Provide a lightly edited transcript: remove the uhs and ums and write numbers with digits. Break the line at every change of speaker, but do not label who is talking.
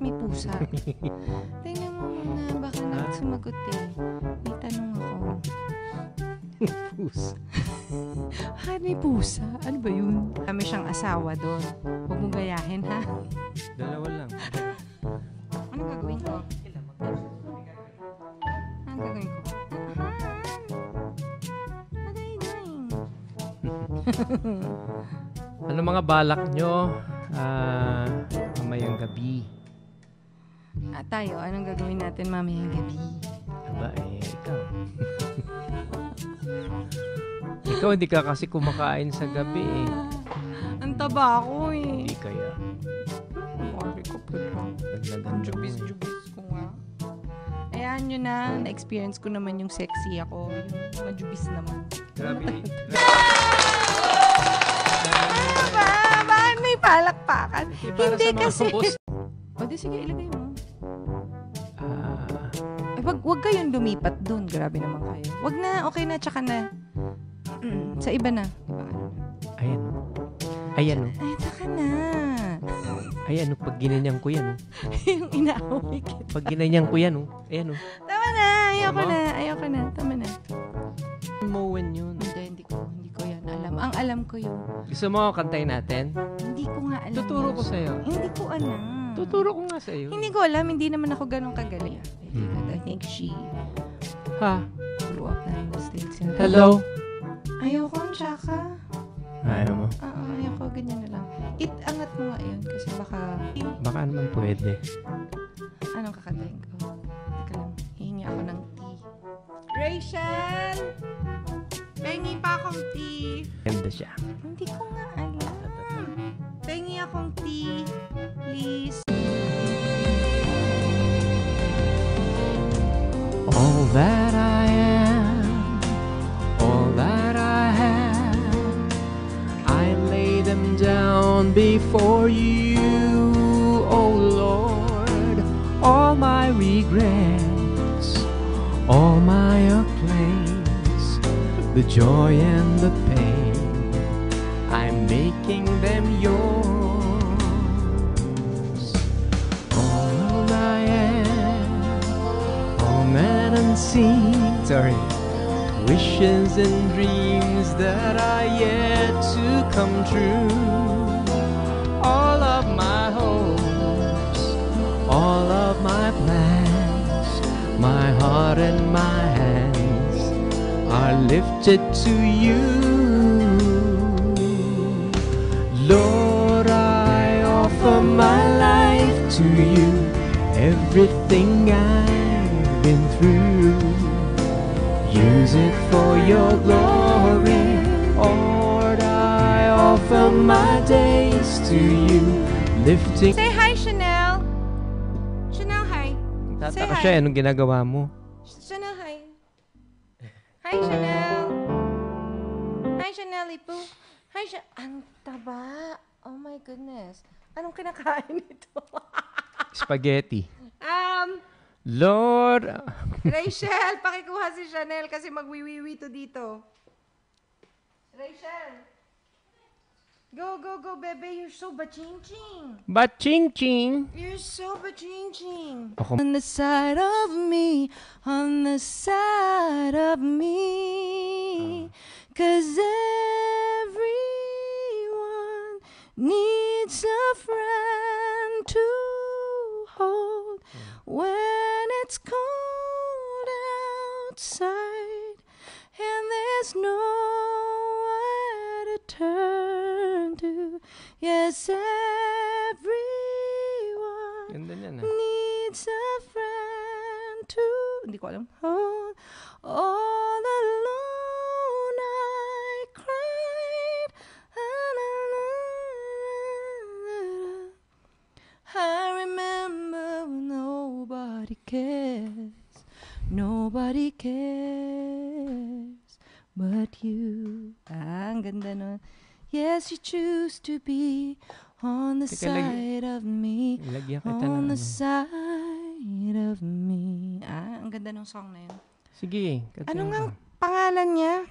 may pusa? Tingnan mo muna, baka sumagot eh. May tanong ako.
Pusa.
Bakit may pusa? Ano ba yun? Kami siyang asawa doon. Huwag mong gayahin, ha?
Dalawa lang.
Anong gagawin ko? Anong gagawin ko? What are you doing?
Ano mga balak nyo? Mamayang gabi.
Tayo, anong gagawin natin mamayang gabi?
Aba, ikaw. Ikaw hindi ka kasi kumakain sa gabi eh.
Ang taba ako eh.
Hindi kaya.
Sorry ko po lang.
Nagnagan
Jubis ko nga. Ayan yun na. Na-experience ko naman yung sexy ako. Yung majubis naman.
Grabe.
Bakit may palakpakan? Hindi kasi. O di sige, ilagay mo. Wag kayong lumipat dun. Grabe naman kayo. Wag na, okay na, tsaka na. Sa iba na. Diba?
Ayan. Ayan o.
Ay, tsaka na.
Ayan o, pag ginanyang ko yan o.
Yung inaaway kita.
Pag ginanyang ko yan o. Ayan o.
Tama na, ayoko na. Tama na.
Mowen yun.
Hindi ko yan alam. Ang alam ko yun.
Gusto mo kantayin natin?
Hindi ko nga alam.
Tuturo ko sa'yo.
Hindi ko alam.
Tuturo ko nga sa'yo.
Hindi ko alam. Hindi naman ako ganun kagaling. I think she grew up in the States.
Hello?
Ayoko ang tsaka.
Ayaw mo?
Ayoko. Ganyan na lang. Angat mo nga yun kasi baka...
Baka naman pwede.
Anong kakantayin ko? Teka lang. Hihingi ako ng tea. Rachel! Pengi pa akong tea.
Ganda siya.
Hindi ko nga alam. Pengi akong tea. Please.
All that I am, all that I have, I lay them down before you, oh Lord. All my regrets, all my acclaims, the joy and the pain, I'm making them yours. All I am, all man unseen, sorry, wishes and dreams that are yet to come true. All of my hopes, all of my plans, my heart and my hands are lifted to you. Lord, I offer my life to you, everything I've been through. Use it for your glory. Lord, I offer my days to you, lifting.
Say hi, Chanel. Chanel, hi. Say
Tataka
hi.
siya, anong ginagawa mo?
Chanel, hi. Hi, Chanel. Hi, Chanel, Ipu. Hi, ang taba. Oh my goodness. Anong kinakain nito?
Spaghetti. Lord.
Rachel, pakikuha si Chanel kasi magwiwiwi to dito. Rachel. Go, bebe. You're so baching-ching.
Baching-ching.
You're so baching-ching.
Ako.
On the side of me, on the side of me, 'cause everyone needs a friend to hold when it's cold outside and there's nowhere to turn to. Yes, everyone
Ganda niyan,
needs a friend to. Hindi ko alam. Hold. All alone I cried. I remember nobody cares. Nobody cares but you. Ang ganda nun. Yes, you choose to be on the side of me. On the side of me. Ang ganda ng song na yun.
Sige.
Ano nga pangalan niya?